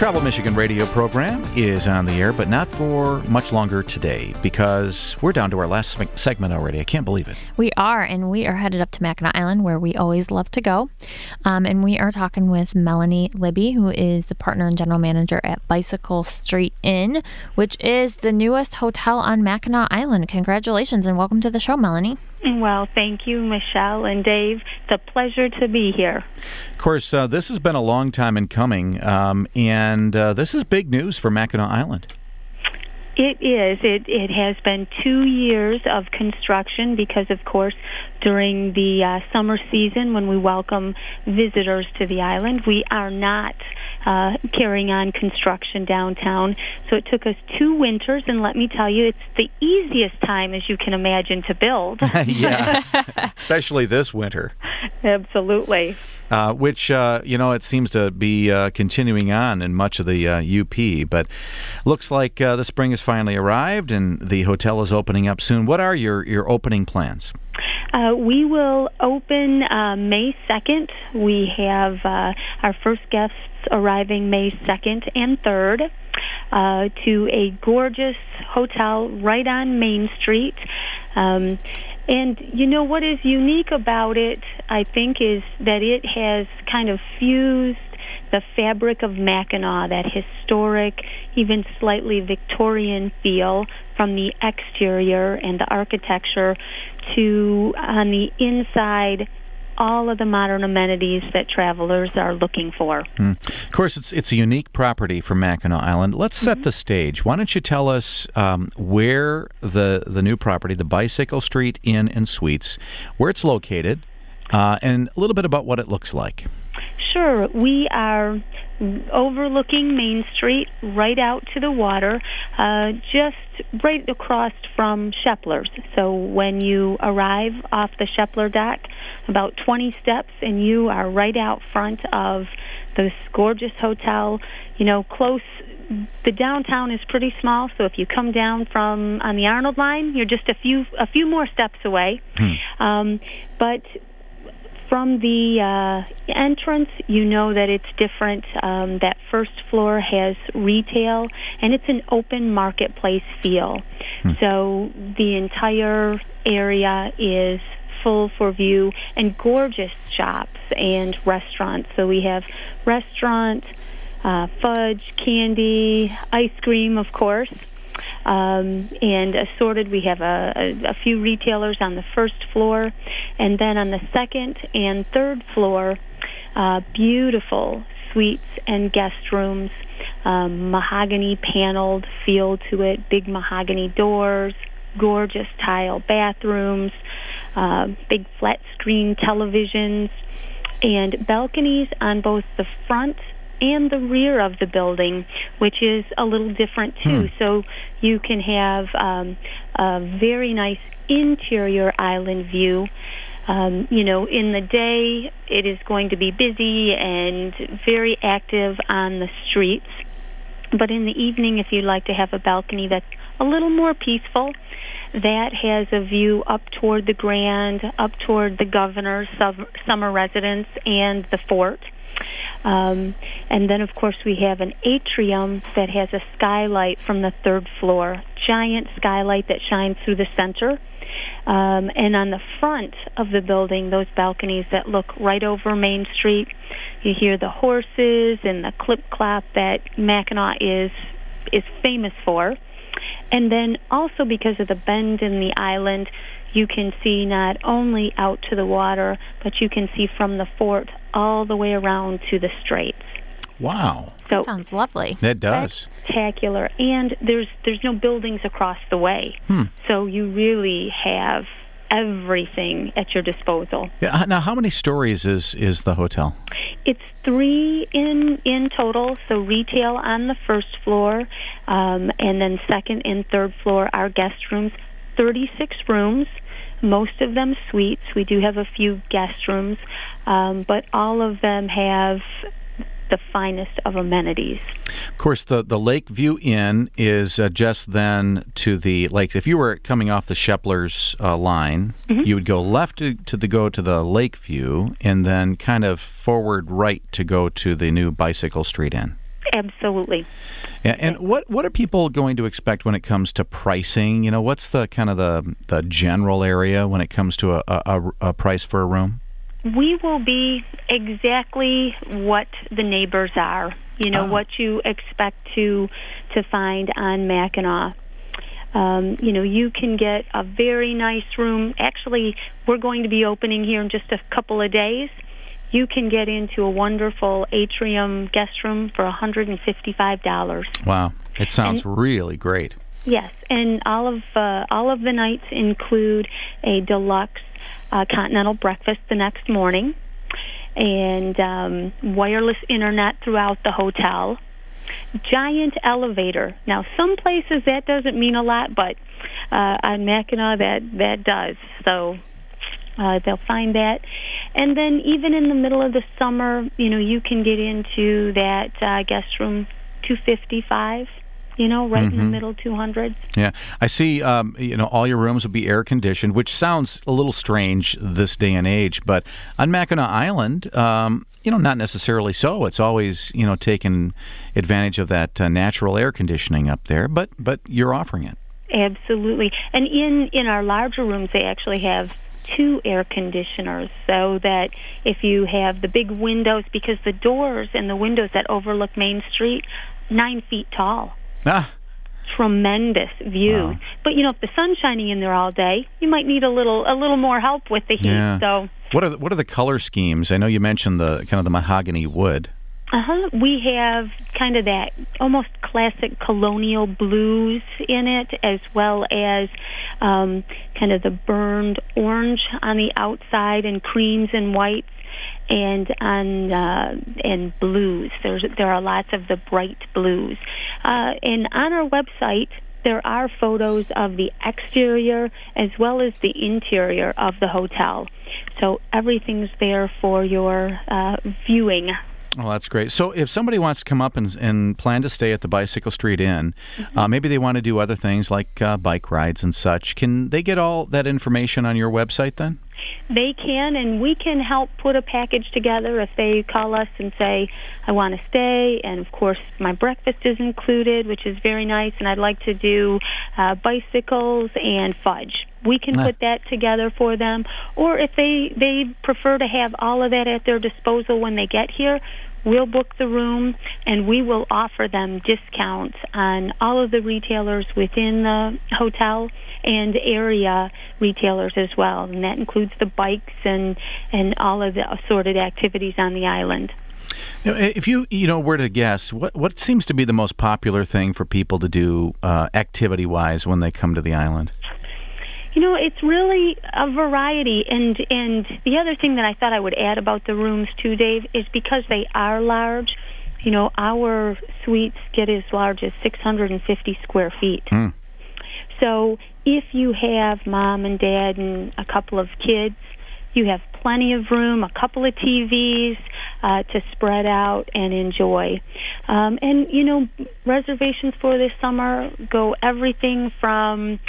Travel Michigan radio program is on the air, but not for much longer today because we're down to our last segment already. I can't believe it. We are, and we are headed up to Mackinac Island, where we always love to go. And we are talking with Melanie Libby, who is the partner and general manager at Bicycle Street Inn, which is the newest hotel on Mackinac Island. Congratulations, and welcome to the show, Melanie. Well, thank you, Michelle and Dave. It's a pleasure to be here. Of course, this has been a long time in coming, and this is big news for Mackinac Island. It is. It has been 2 years of construction because, of course, during the summer season when we welcome visitors to the island, we are not carrying on construction downtown. So it took us 2 winters, and let me tell you, it's the easiest time, as you can imagine, to build. Yeah, especially this winter. Absolutely. Which, it seems to be continuing on in much of the UP. But looks like the spring has finally arrived and the hotel is opening up soon. What are your opening plans? We will open May 2nd. We have our first guests arriving May 2nd and 3rd to a gorgeous hotel right on Main Street. And what is unique about it, I think, is that it has kind of fused the fabric of Mackinac, that historic, even slightly Victorian feel from the exterior and the architecture to, on the inside, all of the modern amenities that travelers are looking for. Of course, it's a unique property for Mackinac Island. Let's set the stage. Why don't you tell us where the new property, the Bicycle Street Inn and Suites, where it's located, and a little bit about what it looks like. Sure. We are overlooking Main Street, right out to the water, just right across from Shepler's. So when you arrive off the Shepler dock, about 20 steps, and you are right out front of this gorgeous hotel. Close. The downtown is pretty small, so if you come down from on the Arnold line, you're just a few more steps away. But from the entrance, you know that it's different. That first floor has retail, and it's an open marketplace feel. So the entire area is full for view, and gorgeous shops and restaurants. So we have restaurant, fudge, candy, ice cream, of course. And assorted, we have a few retailers on the first floor, and then on the second and third floor, beautiful suites and guest rooms, mahogany paneled feel to it, big mahogany doors, gorgeous tile bathrooms, big flat screen televisions, and balconies on both the front and the rear of the building, which is a little different too. So you can have a very nice interior island view. In the day, it is going to be busy and very active on the streets. But in the evening, if you'd like to have a balcony that's a little more peaceful, that has a view up toward the Grand, up toward the governor's summer residence and the fort. And then, of course, we have an atrium that has a skylight from the third floor, giant skylight that shines through the center. And on the front of the building, those balconies that look right over Main Street, you hear the horses and the clip-clop that Mackinac is famous for. And then also because of the bend in the island, you can see not only out to the water, but you can see from the fort all the way around to the straits. Wow. So that sounds lovely. That does. Spectacular. And there's no buildings across the way. So you really have everything at your disposal. Yeah. Now, how many stories is the hotel? It's 3 in total, so retail on the first floor, and then second and third floor are guest rooms, 36 rooms, most of them suites. We do have a few guest rooms, but all of them have the finest of amenities. Of course, the Lakeview Inn is just then to the lakes. If you were coming off the Shepler's line, you would go left to go to the Lakeview, and then kind of forward right to go to the new Bicycle Street Inn. Absolutely. Yeah, and what are people going to expect when it comes to pricing? What's the kind of the general area when it comes to a price for a room? We will be exactly what the neighbors are. What you expect to find on Mackinac. You can get a very nice room. Actually, we're going to be opening here in just a couple of days. You can get into a wonderful atrium guest room for $155. Wow, it sounds really great. Yes, and all of the nights include a deluxe continental breakfast the next morning, and wireless internet throughout the hotel. Giant elevator. Now, some places that doesn't mean a lot, but on Mackinac that does. So they'll find that. And then even in the middle of the summer, you can get into that guest room 255. Right in the middle 200s. Yeah, I see. All your rooms will be air conditioned, which sounds a little strange this day and age. But on Mackinac Island, not necessarily so. It's always taken advantage of that natural air conditioning up there. But you're offering it. Absolutely, and in our larger rooms, they actually have 2 air conditioners, so that if you have the big windows, because the doors and the windows that overlook Main Street, 9 feet tall. Tremendous view. Wow. But if the sun's shining in there all day, you might need a little more help with the heat. Yeah. So what are the color schemes? I know you mentioned the kind of the mahogany wood. We have kind of that almost classic colonial blues in it, as well as kind of the burned orange on the outside, and creams and whites, and blues. There are lots of the bright blues. And on our website, there are photos of the exterior as well as the interior of the hotel. So everything's there for your viewing. Well, that's great. So if somebody wants to come up and plan to stay at the Bicycle Street Inn, maybe they want to do other things like bike rides and such, can they get all that information on your website then? They can, and we can help put a package together if they call us and say, I want to stay, and of course my breakfast is included, which is very nice, and I'd like to do bicycles and fudge. We can put that together for them. Or if they prefer to have all of that at their disposal when they get here, we'll book the room, and we will offer them discounts on all of the retailers within the hotel and area retailers as well. And that includes the bikes and all of the assorted activities on the island. If you were to guess, what seems to be the most popular thing for people to do activity-wise when they come to the island? It's really a variety, and the other thing that I thought I would add about the rooms too, Dave, is because they are large. Our suites get as large as 650 square feet. So if you have mom and dad and a couple of kids, you have plenty of room, a couple of TVs to spread out and enjoy. And reservations for this summer go everything from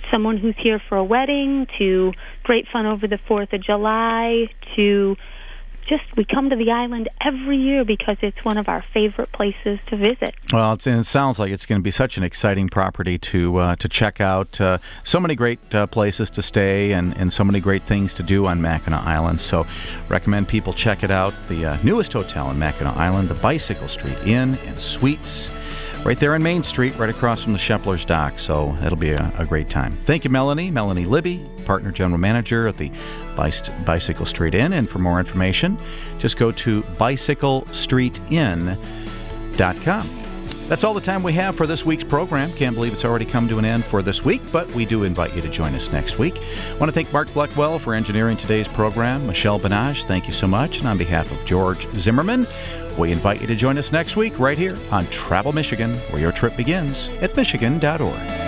someone who's here for a wedding to great fun over the 4th of July to just we come to the island every year because it's one of our favorite places to visit. Well, it sounds like it's going to be such an exciting property to check out. So many great places to stay and so many great things to do on Mackinac Island. So recommend people check it out. The newest hotel on Mackinac Island, the Bicycle Street Inn and Suites, right there on Main Street, right across from the Shepler's Dock. So it'll be a great time. Thank you, Melanie. Melanie Libby, Partner General Manager at the Bicycle Street Inn. And for more information, just go to bicyclestreetinn.com. That's all the time we have for this week's program. Can't believe it's already come to an end for this week, but we do invite you to join us next week. I want to thank Mark Blackwell for engineering today's program. Michelle Benage, thank you so much. And on behalf of George Zimmerman, we invite you to join us next week right here on Travel Michigan, where your trip begins at Michigan.org.